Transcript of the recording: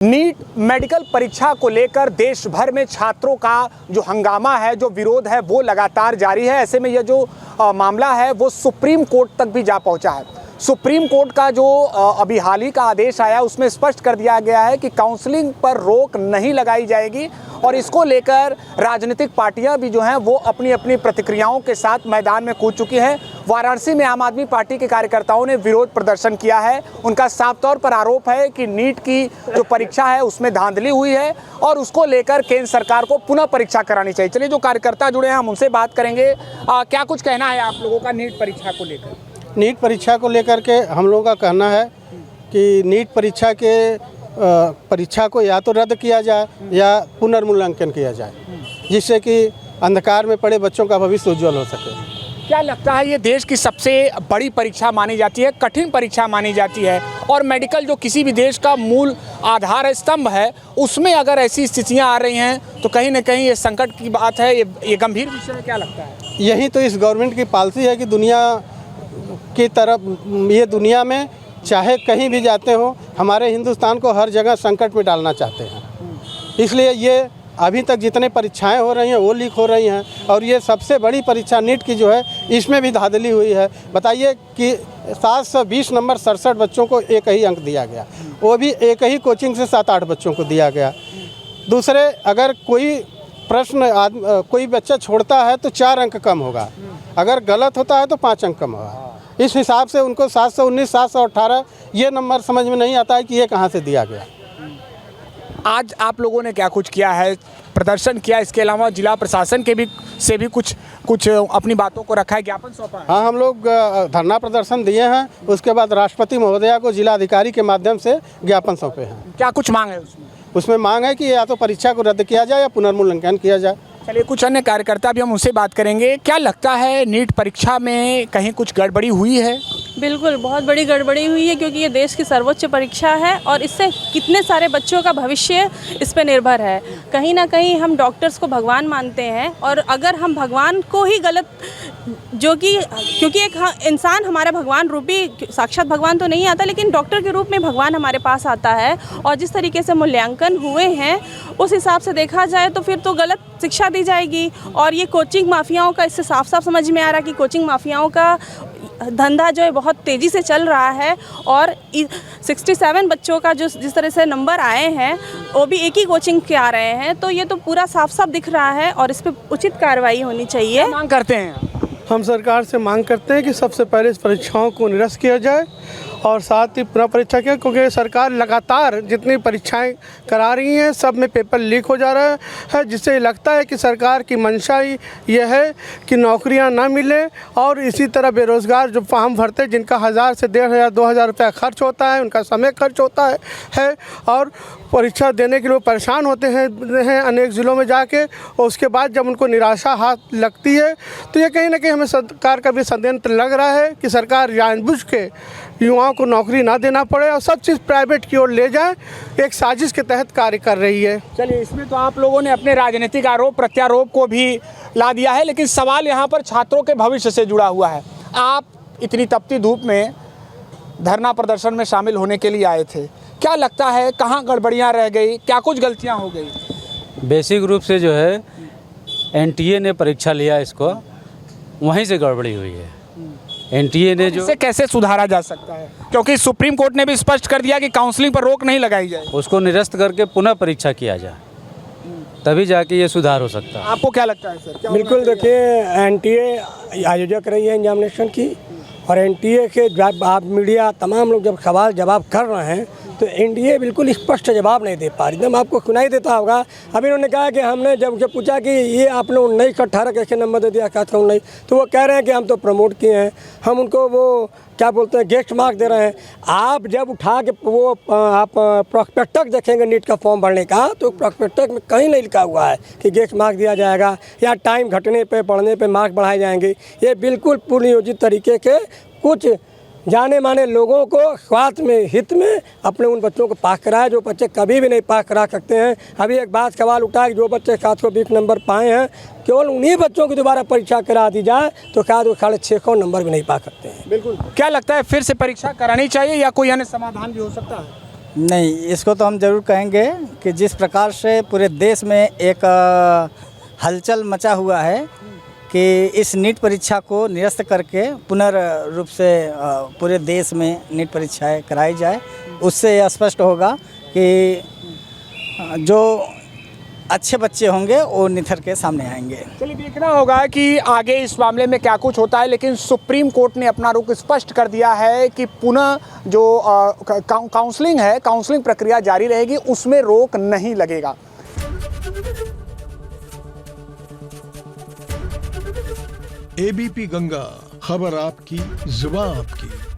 NEET medical परीक्षा को लेकर देश भर में छात्रों का जो हंगामा है, जो विरोध है, वो लगातार जारी है। ऐसे में यह जो मामला है वो सुप्रीम कोर्ट तक भी जा पहुंचा है। सुप्रीम कोर्ट का जो अभी हाल ही का आदेश आया उसमें स्पष्ट कर दिया गया है कि काउंसलिंग पर रोक नहीं लगाई जाएगी और इसको लेकर राजनीतिक पार्टियां भी जो हैं वो अपनी अपनी प्रतिक्रियाओं के साथ मैदान में कूद चुकी हैं। वाराणसी में आम आदमी पार्टी के कार्यकर्ताओं ने विरोध प्रदर्शन किया है। उनका साफ तौर पर आरोप है कि नीट की जो परीक्षा है उसमें धांधली हुई है और उसको लेकर केंद्र सरकार को पुनः परीक्षा करानी चाहिए। चलिए, जो कार्यकर्ता जुड़े हैं हम उनसे बात करेंगे। क्या कुछ कहना है आप लोगों का नीट परीक्षा को लेकर? नीट परीक्षा को लेकर के हम लोगों का कहना है कि नीट परीक्षा को या तो रद्द किया जाए या पुनर्मूल्यांकन किया जाए, जिससे कि अंधकार में पड़े बच्चों का भविष्य उज्जवल हो सके। क्या लगता है, ये देश की सबसे बड़ी परीक्षा मानी जाती है, कठिन परीक्षा मानी जाती है और मेडिकल जो किसी भी देश का मूल आधार है, स्तंभ है, उसमें अगर ऐसी स्थितियां आ रही हैं तो कहीं ना कहीं ये संकट की बात है, ये गंभीर विषय है। क्या लगता है? यही तो इस गवर्नमेंट की पॉलिसी है कि दुनिया की तरफ, ये दुनिया में चाहे कहीं भी जाते हो, हमारे हिंदुस्तान को हर जगह संकट में डालना चाहते हैं। इसलिए ये अभी तक जितने परीक्षाएं हो रही हैं वो लीक हो रही हैं और ये सबसे बड़ी परीक्षा नीट की जो है इसमें भी धांधली हुई है। बताइए कि 720 नंबर 67 बच्चों को एक ही अंक दिया गया, वो भी एक ही कोचिंग से 7-8 बच्चों को दिया गया। दूसरे, अगर कोई प्रश्न कोई बच्चा छोड़ता है तो 4 अंक कम होगा, अगर गलत होता है तो 5 अंक कम होगा। इस हिसाब से उनको 719, 718 ये नंबर समझ में नहीं आता है कि ये कहाँ से दिया गया। आज आप लोगों ने क्या कुछ किया है, प्रदर्शन किया, इसके अलावा जिला प्रशासन के भी से भी कुछ अपनी बातों को रखा है, ज्ञापन सौंपा है? हाँ, हम लोग धरना प्रदर्शन दिए हैं, उसके बाद राष्ट्रपति महोदया को जिला अधिकारी के माध्यम से ज्ञापन सौंपे हैं। क्या कुछ मांग है उसमें मांग है कि या तो परीक्षा को रद्द किया जाए या पुनर्मूल्यांकन किया जाए। चलिए, कुछ अन्य कार्यकर्ता भी हम उनसे बात करेंगे। क्या लगता है, नीट परीक्षा में कहीं कुछ गड़बड़ी हुई है? बिल्कुल, बहुत बड़ी गड़बड़ी हुई है, क्योंकि ये देश की सर्वोच्च परीक्षा है और इससे कितने सारे बच्चों का भविष्य इस पे निर्भर है। कहीं ना कहीं हम डॉक्टर्स को भगवान मानते हैं और अगर हम भगवान को ही गलत, जो कि क्योंकि एक इंसान हमारा भगवान रूपी, साक्षात भगवान तो नहीं आता लेकिन डॉक्टर के रूप में भगवान हमारे पास आता है और जिस तरीके से मूल्यांकन हुए हैं उस हिसाब से देखा जाए तो फिर तो गलत शिक्षा दी जाएगी। और ये कोचिंग माफियाओं का, इससे साफ साफ समझ में आ रहा कि कोचिंग माफियाओं का धंधा जो है बहुत तेज़ी से चल रहा है और 67 बच्चों का जो जिस तरह से नंबर आए हैं वो भी एक ही कोचिंग के आ रहे हैं, तो ये तो पूरा साफ साफ दिख रहा है और इस पर उचित कार्रवाई होनी चाहिए। मांग करते हैं हम सरकार से मांग करते हैं कि सबसे पहले इस परीक्षाओं को निरस्त किया जाए और साथ ही पुनः परीक्षा किया, क्योंकि सरकार लगातार जितनी परीक्षाएं करा रही हैं सब में पेपर लीक हो जा रहा है, जिससे लगता है कि सरकार की मंशा ही यह है कि नौकरियां ना मिले और इसी तरह बेरोज़गार जो फॉर्म भरते हैं जिनका 1000 से 1500 2000 रुपया खर्च होता है, उनका समय खर्च होता है और परीक्षा देने के लिए परेशान होते हैं अनेक ज़िलों में जाके, और उसके बाद जब उनको निराशा हाथ लगती है तो ये कहीं ना कहीं हमें सरकार का भी षड्यंत्र लग रहा है कि सरकार जानबूझ के युवाओं को नौकरी ना देना पड़े और सब चीज़ प्राइवेट की ओर ले जाए, एक साजिश के तहत कार्य कर रही है। चलिए, इसमें तो आप लोगों ने अपने राजनीतिक आरोप प्रत्यारोप को भी ला दिया है, लेकिन सवाल यहाँ पर छात्रों के भविष्य से जुड़ा हुआ है। आप इतनी तपती धूप में धरना प्रदर्शन में शामिल होने के लिए आए थे, क्या लगता है कहाँ गड़बड़ियाँ रह गई, क्या कुछ गलतियाँ हो गई? बेसिक रूप से जो है एनटीए ने परीक्षा लिया, इसको वहीं से गड़बड़ी हुई है। एनटीए ने जो, इसे कैसे सुधारा जा सकता है, क्योंकि सुप्रीम कोर्ट ने भी स्पष्ट कर दिया कि काउंसलिंग पर रोक नहीं लगाई जाए, उसको निरस्त करके पुनः परीक्षा किया जाए, तभी जाके ये सुधार हो सकता है। आपको क्या लगता है सर? बिल्कुल, देखिए एनटीए आयोजक रही है एग्जामिनेशन की और एनटीए के जब आप मीडिया तमाम लोग जब सवाल जवाब कर रहे हैं तो एनटीए बिल्कुल स्पष्ट जवाब नहीं दे पा रही। एकदम आपको सुनाई देता होगा। अभी उन्होंने कहा कि हमने जब पूछा कि ये आपने 19 का 18 कैसे नंबर दे दिया, कहते हैं 19, तो वो कह रहे हैं कि हम तो प्रमोट किए हैं, हम उनको वो क्या बोलते हैं गेस्ट मार्क दे रहे हैं। आप जब उठा के वो आप प्रोस्पेक्टस देखेंगे नीट का फॉर्म भरने का तो प्रोस्पेक्टस में कहीं नहीं लिखा हुआ है कि गेस्ट मार्क दिया जाएगा या टाइम घटने पे पढ़ने पे मार्क्स बढ़ाए जाएंगे। ये बिल्कुल पूर्ण नियोजित तरीके के कुछ जाने माने लोगों को स्वास्थ्य में हित में अपने उन बच्चों को पास कराए जो बच्चे कभी भी नहीं पास करा सकते हैं। अभी एक बात सवाल उठा कि जो बच्चे 720 नंबर पाए हैं केवल उन्हीं बच्चों की दोबारा परीक्षा करा दी जाए तो शायद वो 650 नंबर भी नहीं पा सकते हैं। बिल्कुल, क्या लगता है फिर से परीक्षा करानी चाहिए या कोई अन्य समाधान भी हो सकता है? नहीं, इसको तो हम ज़रूर कहेंगे कि जिस प्रकार से पूरे देश में एक हलचल मचा हुआ है कि इस नीट परीक्षा को निरस्त करके पुनर्रूप से पूरे देश में नीट परीक्षाएं कराई जाए, उससे यह स्पष्ट होगा कि जो अच्छे बच्चे होंगे वो निखर के सामने आएंगे। चलिए देखना होगा कि आगे इस मामले में क्या कुछ होता है, लेकिन सुप्रीम कोर्ट ने अपना रुख स्पष्ट कर दिया है कि पुनः जो काउंसलिंग है, काउंसलिंग प्रक्रिया जारी रहेगी, उसमें रोक नहीं लगेगा। एबीपी गंगा, खबर आपकी, जुबान आपकी।